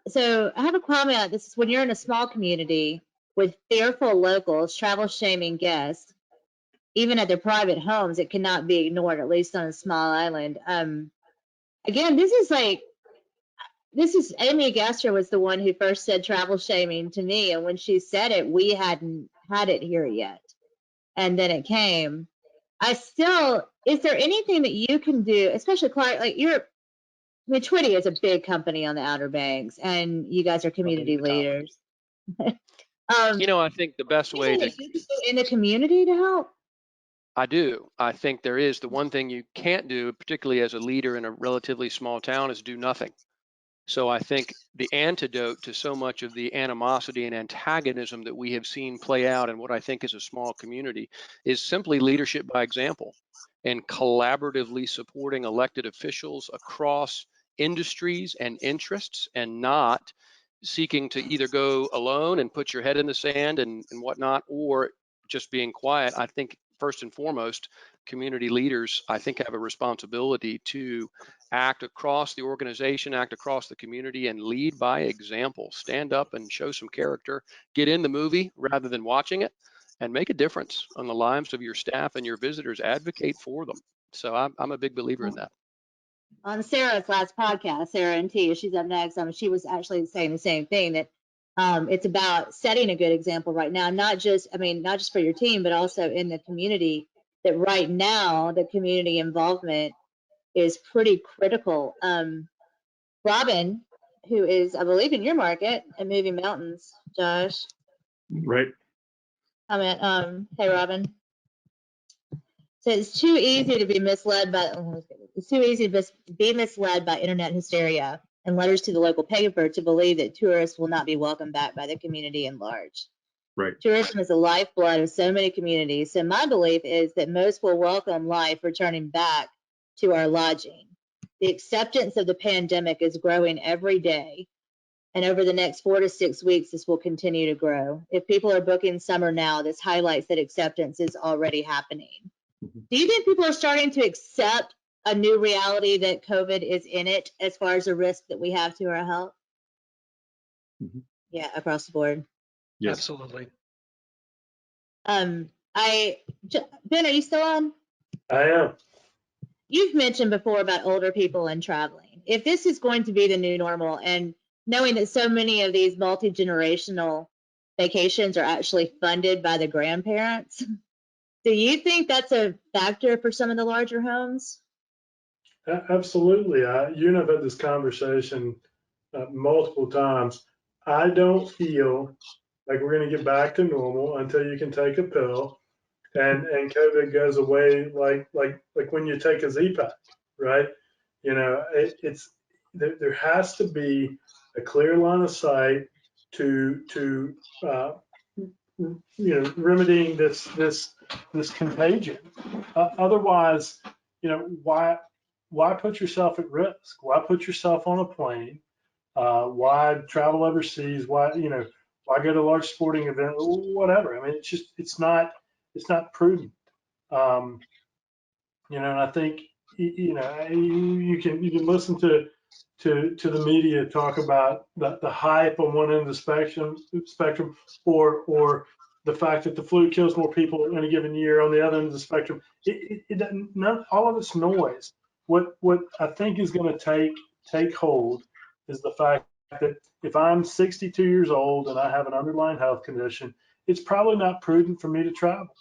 So I have a comment. This is when you're in a small community with fearful locals, travel shaming guests, even at their private homes, it cannot be ignored, at least on a small island. Again, this is Amy Gaster was the one who first said travel shaming to me. And when she said it, we hadn't had it here yet. And then it came. Is there anything that you can do, especially Clark, like Twitty is a big company on the Outer Banks, and you guys are community leaders. I think the best way to in the community to help. I do. I think there is. The one thing you can't do, particularly as a leader in a relatively small town, is do nothing. So I think the antidote to so much of the animosity and antagonism that we have seen play out in what I think is a small community is simply leadership by example and collaboratively supporting elected officials across industries and interests, and not seeking to either go alone and put your head in the sand and whatnot, or just being quiet. I think first and foremost, community leaders, I think, have a responsibility to act across the organization, act across the community, and lead by example. Stand up and show some character. Get in the movie rather than watching it, and make a difference on the lives of your staff and your visitors. Advocate for them. So I'm a big believer in that. On Sarah's last podcast, Sarah and T, she's up next. She was actually saying the same thing, that it's about setting a good example right now, not just for your team, but also in the community. That right now the community involvement is pretty critical. Robin, who is, I believe, in your market at Moving Mountains, Josh. Right. Comment. Hey, Robin. So it's too easy to be misled by internet hysteria and letters to the local paper to believe that tourists will not be welcomed back by the community in large. Right. Tourism is the lifeblood of so many communities. So my belief is that most will welcome life returning back to our lodging. the acceptance of the pandemic is growing every day. And over the next 4 to 6 weeks, this will continue to grow. If people are booking summer now, this highlights that acceptance is already happening. Do you think people are starting to accept a new reality that COVID is in it as far as the risk that we have to our health? Yeah, across the board. Yes. Absolutely. Ben, are you still on? I am. You've mentioned before about older people and traveling. If this is going to be the new normal, and knowing that so many of these multi-generational vacations are actually funded by the grandparents, do you think that's a factor for some of the larger homes? Absolutely. You and I've had this conversation multiple times. I don't feel like we're going to get back to normal until you can take a pill and COVID goes away like when you take a Z-Pack, right? You know, there has to be a clear line of sight to remedying this contagion. Otherwise, why put yourself at risk? Why put yourself on a plane? Why travel overseas? Why go to a large sporting event? Whatever. I mean, it's not prudent. And I think you can listen to the media talk about the hype on one end of the spectrum, or the fact that the flu kills more people in a given year on the other end of the spectrum. All of it's noise. What I think is going to take hold is the fact that if I'm 62 years old and I have an underlying health condition, it's probably not prudent for me to travel.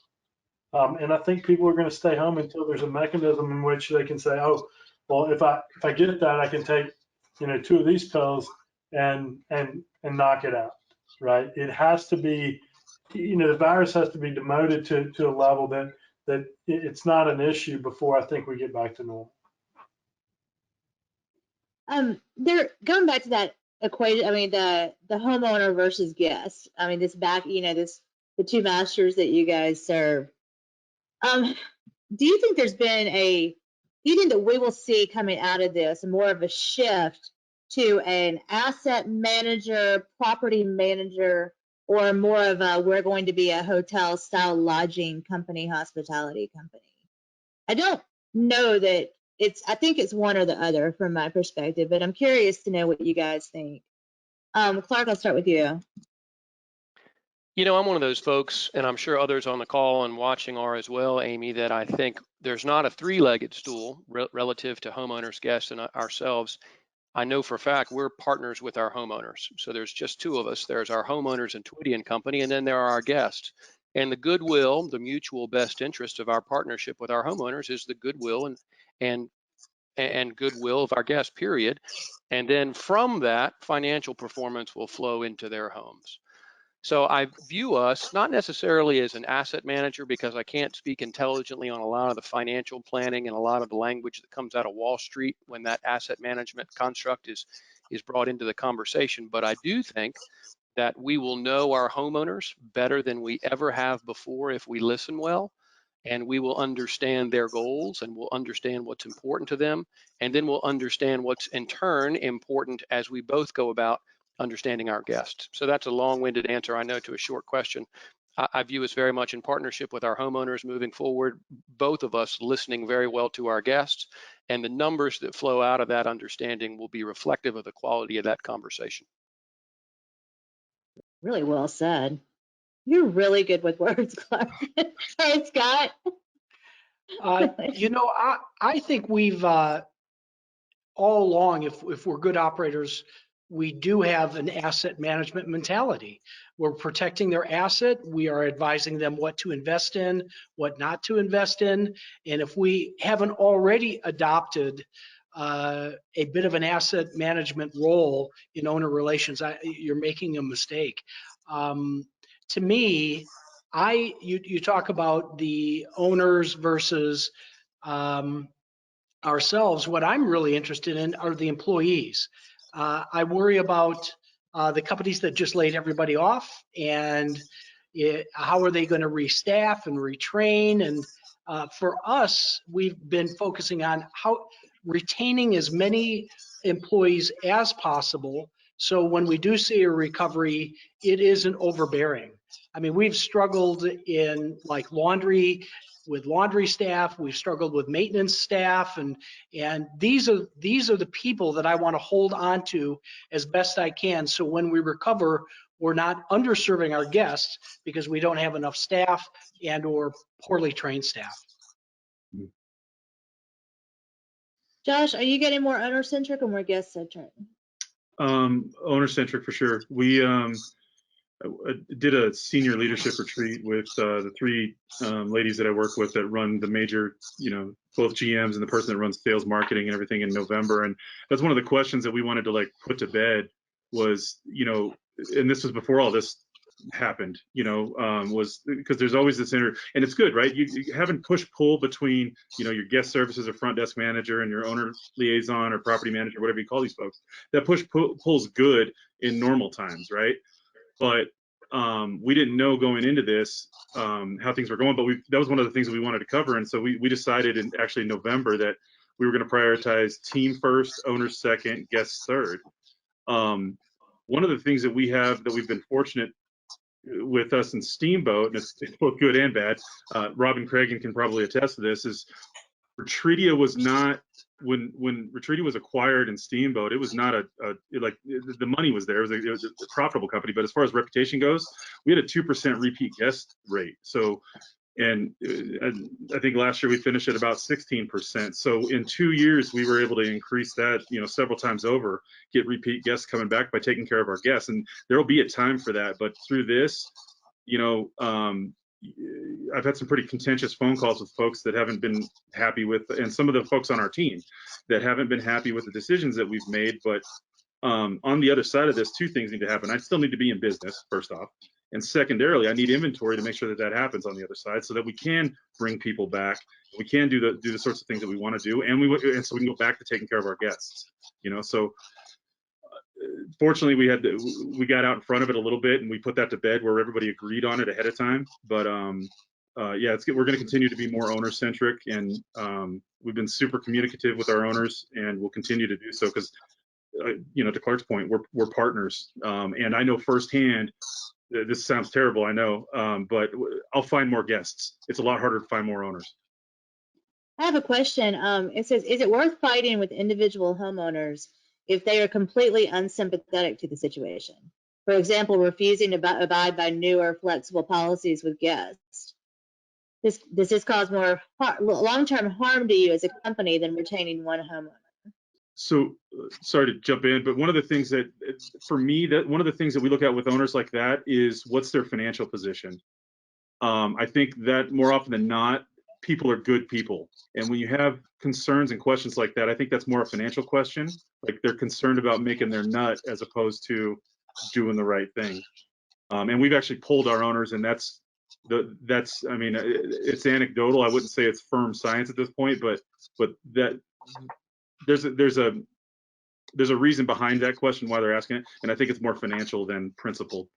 And I think people are going to stay home until there's a mechanism in which they can say, oh, well, if I get that, I can take 2 of these pills and knock it out, right? It has to be, the virus has to be demoted to a level that it's not an issue before I think we get back to normal. They're going back to that equation. I mean, the homeowner versus guest. I mean, the two masters that you guys serve. Do you think that we will see coming out of this more of a shift to an asset manager, property manager, or more of we're going to be a hotel style lodging company, hospitality company? I don't know that I think it's one or the other from my perspective, but I'm curious to know what you guys think. Clark, I'll start with you. I'm one of those folks, and I'm sure others on the call and watching are as well, Amy, that I think there's not a three-legged stool relative to homeowners, guests, and ourselves. I know for a fact we're partners with our homeowners. So there's just two of us. There's our homeowners and Twitty and Company, and then there are our guests. And the goodwill, the mutual best interest of our partnership with our homeowners is the goodwill and goodwill of our guests, period. And then from that, financial performance will flow into their homes. So I view us not necessarily as an asset manager, because I can't speak intelligently on a lot of the financial planning and a lot of the language that comes out of Wall Street when that asset management construct is brought into the conversation. But I do think that we will know our homeowners better than we ever have before if we listen well, and we will understand their goals, and we'll understand what's important to them, and then we'll understand what's in turn important as we both go about understanding our guests. So that's a long-winded answer, I know, to a short question. I view us very much in partnership with our homeowners moving forward, both of us listening very well to our guests, and the numbers that flow out of that understanding will be reflective of the quality of that conversation. Really well said. You're really good with words, Clark. Sorry, Scott. I think we've all along, if we're good operators, we do have an asset management mentality. We're protecting their asset. We are advising them what to invest in, what not to invest in. And if we haven't already adopted a bit of an asset management role in owner relations, you're making a mistake. To me, you talk about the owners versus ourselves. What I'm really interested in are the employees. I worry about the companies that just laid everybody off, and how are they going to restaff and retrain? And for us, we've been focusing on retaining as many employees as possible. So when we do see a recovery, it isn't overbearing. I mean, we've struggled in like laundry with laundry staff. We've struggled with maintenance staff, and these are the people that I want to hold on to as best I can. So when we recover, we're not underserving our guests because we don't have enough staff and or poorly trained staff. Josh, are you getting more owner centric or more guest centric? Owner centric for sure. We did a senior leadership retreat with the three ladies that I work with that run the major, both GMs and the person that runs sales, marketing, and everything in November. And that's one of the questions that we wanted to put to bed was, and this was before all this happened, was because there's always this and it's good, right? You having push-pull between, your guest services or front desk manager and your owner liaison or property manager, whatever you call these folks. That push-pull's good in normal times, right? But we didn't know going into this how things were going, but that was one of the things that we wanted to cover. And so we decided in November that we were going to prioritize team first, owners second, guests third. One of the things that we've been fortunate with us in Steamboat, and it's both good and bad, Rob and Craig can probably attest to this, is Retreatia was not, when Retreatia was acquired in Steamboat, it was not the money was there. It was a profitable company, but as far as reputation goes, we had a 2% repeat guest rate. So, and I think last year we finished at about 16%. So in 2 years, we were able to increase that, several times over, get repeat guests coming back by taking care of our guests. And there'll be a time for that. But through this, I've had some pretty contentious phone calls with folks that haven't been happy with, and some of the folks on our team that haven't been happy with the decisions that we've made. But on the other side of this, two things need to happen. I still need to be in business, first off. And secondarily, I need inventory to make sure that happens on the other side so that we can bring people back. We can do the sorts of things that we want to do. And so we can go back to taking care of our guests, So fortunately, we got out in front of it a little bit, and we put that to bed where everybody agreed on it ahead of time. But yeah, we're going to continue to be more owner centric, and we've been super communicative with our owners, and we'll continue to do so because, to Clark's point, we're partners, and I know firsthand. This sounds terrible, I know, but I'll find more guests. It's a lot harder to find more owners. I have a question. It says, is it worth fighting with individual homeowners if they are completely unsympathetic to the situation? For example, refusing to abide by new or flexible policies with guests. Does this cause more long-term harm to you as a company than retaining one homeowner? So sorry to jump in, but one of the things that, for me, one of the things that we look at with owners like that is what's their financial position. I think that more often than not, people are good people. And when you have concerns and questions like that, I think that's more a financial question. Like they're concerned about making their nut as opposed to doing the right thing. And we've actually polled our owners, and that's I mean, it's anecdotal. I wouldn't say it's firm science at this point, but that there's a reason behind that question why they're asking it, and I think it's more financial than principled.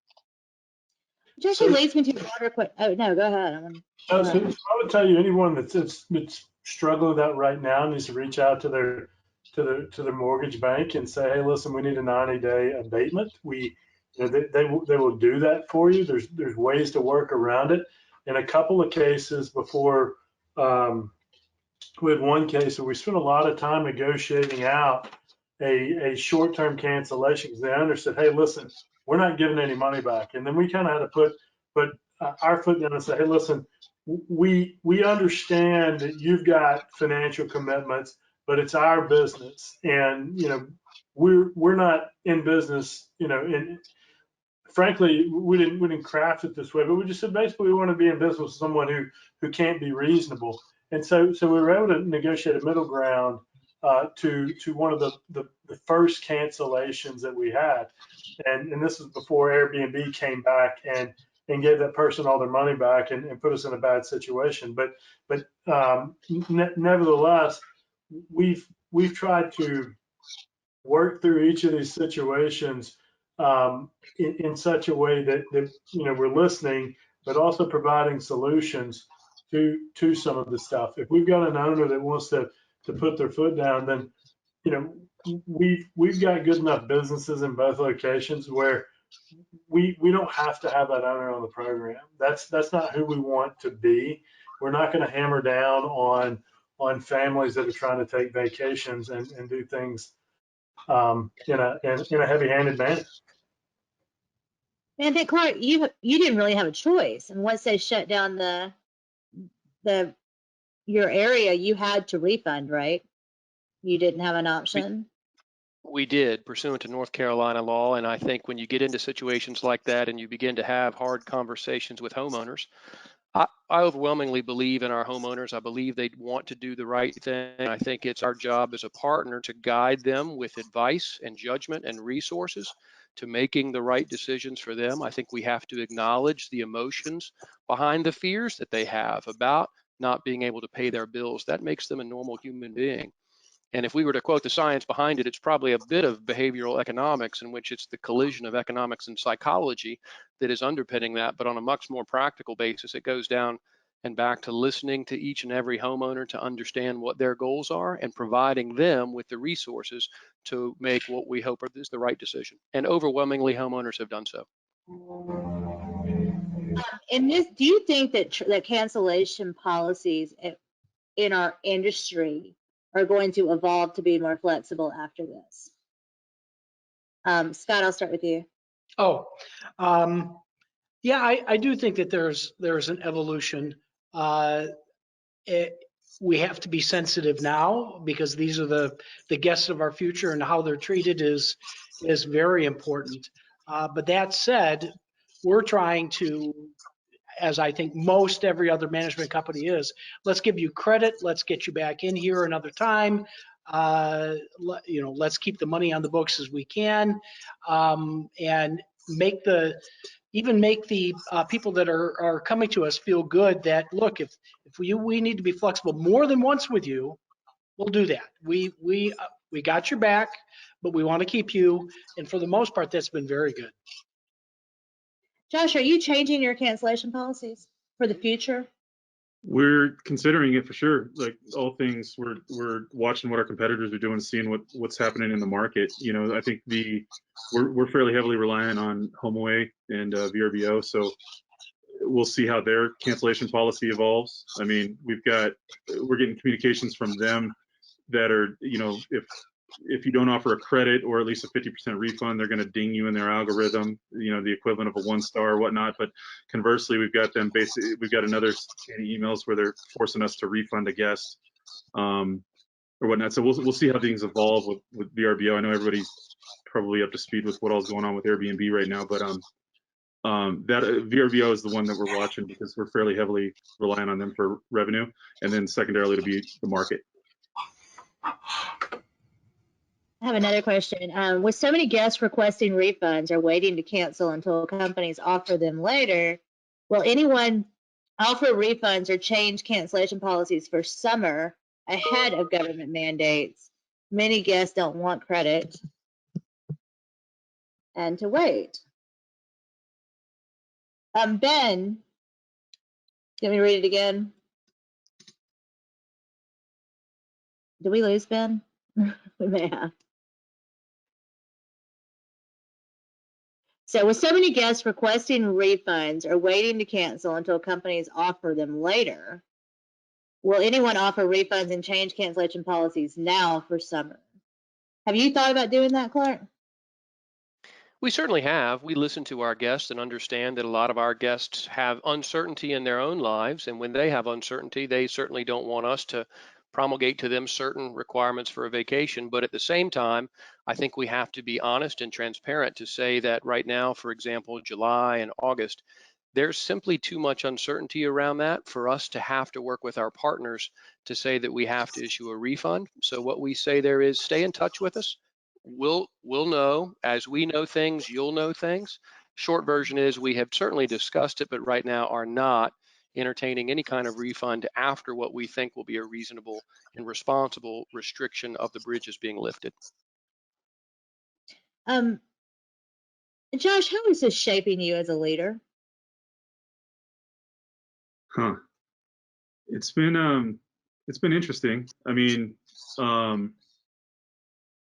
Which actually leads me to a broader question. Oh no, go ahead. So I would tell you, anyone that's struggling with that right now needs to reach out to their mortgage bank and say, hey, listen, we need a 90-day abatement. They will do that for you. There's ways to work around it. In a couple of cases before. We had one case where we spent a lot of time negotiating out a short-term cancellation because the owner said, hey, listen, we're not giving any money back. And then we kind of had to put our foot down and say, hey, listen, we understand that you've got financial commitments, but it's our business. And, we're not in business, and frankly, we didn't craft it this way, but we just said, basically, we want to be in business with someone who can't be reasonable. And so we were able to negotiate a middle ground to one of the first cancellations that we had, and this was before Airbnb came back and gave that person all their money back and put us in a bad situation. But nevertheless, we've tried to work through each of these situations in such a way that we're listening, but also providing solutions to some of the stuff. If we've got an owner that wants to put their foot down, then, you know, we've got good enough businesses in both locations where we don't have to have that owner on the program. That's not who we want to be. We're not going to hammer down on families that are trying to take vacations and do things in a heavy-handed manner. Man, but Clark, you didn't really have a choice. And once they shut down your area, you had to refund, right? You didn't have an option. We did, pursuant to North Carolina law. And I think when you get into situations like that and you begin to have hard conversations with homeowners, I overwhelmingly believe in our homeowners. I believe they want to do the right thing. I think it's our job as a partner to guide them with advice and judgment and resources to making the right decisions for them. I think we have to acknowledge the emotions behind the fears that they have about not being able to pay their bills. That makes them a normal human being. And if we were to quote the science behind it, it's probably a bit of behavioral economics, in which it's the collision of economics and psychology that is underpinning that. But on a much more practical basis, it goes down and back to listening to each and every homeowner to understand what their goals are and providing them with the resources to make what we hope is the right decision. And overwhelmingly, homeowners have done so. And this, do you think that that cancellation policies in our industry are going to evolve to be more flexible after this? Scott, I'll start with you. Oh, yeah, I do think that there's an evolution. We have to be sensitive now because these are the guests of our future, and how they're treated is very important. But that said, we're trying to, as I think most every other management company is, let's give you credit. Let's get you back in here another time. Let's keep the money on the books as we can, and make the people that are coming to us feel good that, look, if we need to be flexible more than once with you, we'll do that. We got your back, but we want to keep you. And for the most part, that's been very good. Josh, are you changing your cancellation policies for the future? We're considering it for sure. Like all things, we're watching what our competitors are doing, seeing what's happening in the market. You know, I think we're fairly heavily reliant on HomeAway and VRBO, so we'll see how their cancellation policy evolves. I mean, we're getting communications from them that are, you know, if you don't offer a credit or at least a 50% refund, they're going to ding you in their algorithm, you know, the equivalent of a 1-star or whatnot. But conversely, we've got another chain of emails where they're forcing us to refund a guest or whatnot. So we'll see how things evolve with VRBO. I know everybody's probably up to speed with what all's going on with Airbnb right now, but that VRBO is the one that we're watching because we're fairly heavily reliant on them for revenue, and then secondarily to be the market. I have another question. With so many guests requesting refunds or waiting to cancel until companies offer them later, will anyone offer refunds or change cancellation policies for summer ahead of government mandates? Many guests don't want credit and to wait. Ben, let me read it again. Did we lose Ben? We may have. So with so many guests requesting refunds or waiting to cancel until companies offer them later, will anyone offer refunds and change cancellation policies now for summer? Have you thought about doing that, Clark? We certainly have. We listen to our guests and understand that a lot of our guests have uncertainty in their own lives. And when they have uncertainty, they certainly don't want us to promulgate to them certain requirements for a vacation. But at the same time, I think we have to be honest and transparent to say that right now, for example, July and August, there's simply too much uncertainty around that for us to have to work with our partners to say that we have to issue a refund. So what we say there is stay in touch with us. We'll know as we know things, you'll know things. Short version is we have certainly discussed it, but right now are not entertaining any kind of refund after what we think will be a reasonable and responsible restriction of the bridges being lifted. Josh, how is this shaping you as a leader? It's been interesting. I mean,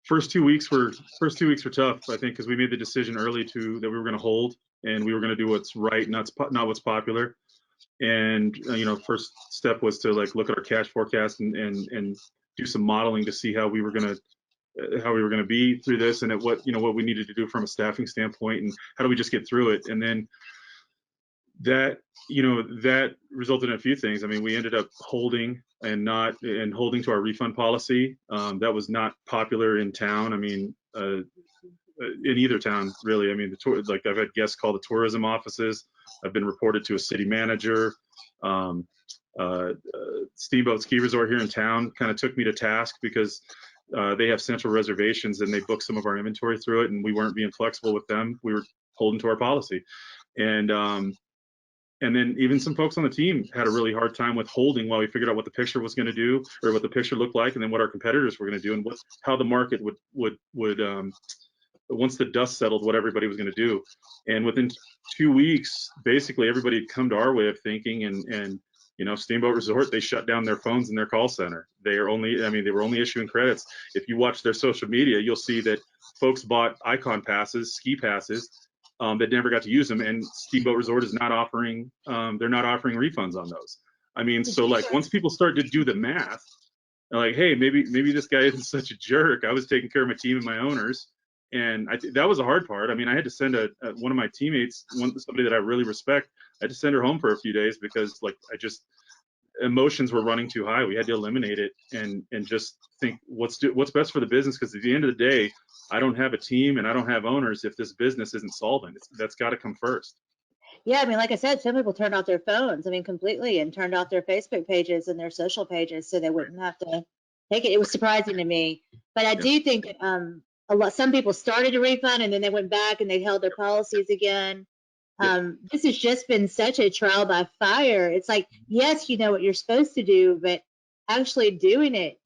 first 2 weeks were tough, I think, because we made the decision early that we were going to hold and we were going to do what's right, not what's popular. And first step was to like look at our cash forecast and do some modeling to see how we were going to be through this, and at what we needed to do from a staffing standpoint, and how do we just get through it. And then that resulted in a few things. I mean, we ended up holding holding to our refund policy. That was not popular in town. I mean, in either town, really. I mean, I've had guests call the tourism offices. I've been reported to a city manager. Steamboat Ski Resort here in town kind of took me to task because they have central reservations and they booked some of our inventory through it, and we weren't being flexible with them. We were holding to our policy. And then even some folks on the team had a really hard time with holding while we figured out what the picture was going to do, or what the picture looked like, and then what our competitors were going to do, and how the market would once the dust settled, what everybody was going to do. And within 2 weeks, basically everybody had come to our way of thinking, and Steamboat Resort, they shut down their phones in their call center. They were only issuing credits. If you watch their social media, you'll see that folks bought icon passes, ski passes, that never got to use them, and Steamboat Resort is not offering they're not offering refunds on those. I mean, so like once people start to do the math, they're like, hey, maybe this guy isn't such a jerk. I was taking care of my team and my owners, and that was a hard part. I mean, I had to send one of my teammates, somebody that I really respect, I had to send her home for a few days because like emotions were running too high. We had to eliminate it and just think what's best for the business, because at the end of the day, I don't have a team and I don't have owners if this business isn't solvent. That's got to come first. Yeah, I mean, like I said, some people turned off their phones, I mean, completely, and turned off their Facebook pages and their social pages so they wouldn't have to take it. It was surprising to me, but I do think some people started a refund and then they went back and they held their policies again. This has just been such a trial by fire. It's like, yes, you know what you're supposed to do, but actually doing it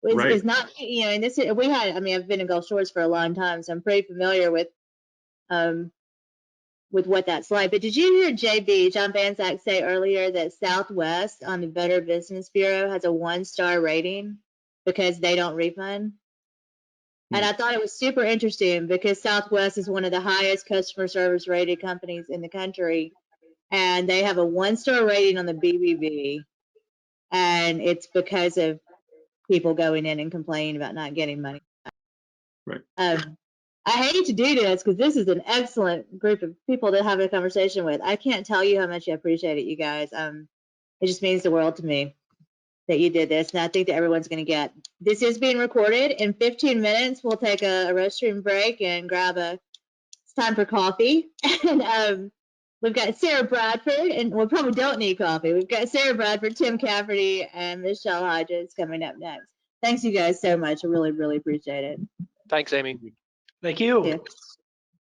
is not, and this, I've been in Gulf Shores for a long time, so I'm pretty familiar with what that's like. But did you hear John Banzak, say earlier that Southwest on the Better Business Bureau has a 1-star rating because they don't refund? And I thought it was super interesting because Southwest is one of the highest customer service rated companies in the country, and they have a 1-star rating on the BBB, and it's because of people going in and complaining about not getting money. Right. I hate to do this because this is an excellent group of people to have a conversation with. I can't tell you how much I appreciate it, you guys. It just means the world to me that you did this, and I think that everyone's going to get. This is being recorded. In 15 minutes, we'll take a restroom break and it's time for coffee. And we've got Sarah Bradford, and we probably don't need coffee. We've got Sarah Bradford, Tim Cafferty, and Michelle Hodges coming up next. Thanks, you guys, so much. I really, really appreciate it. Thanks, Amy. Thank you. Yeah.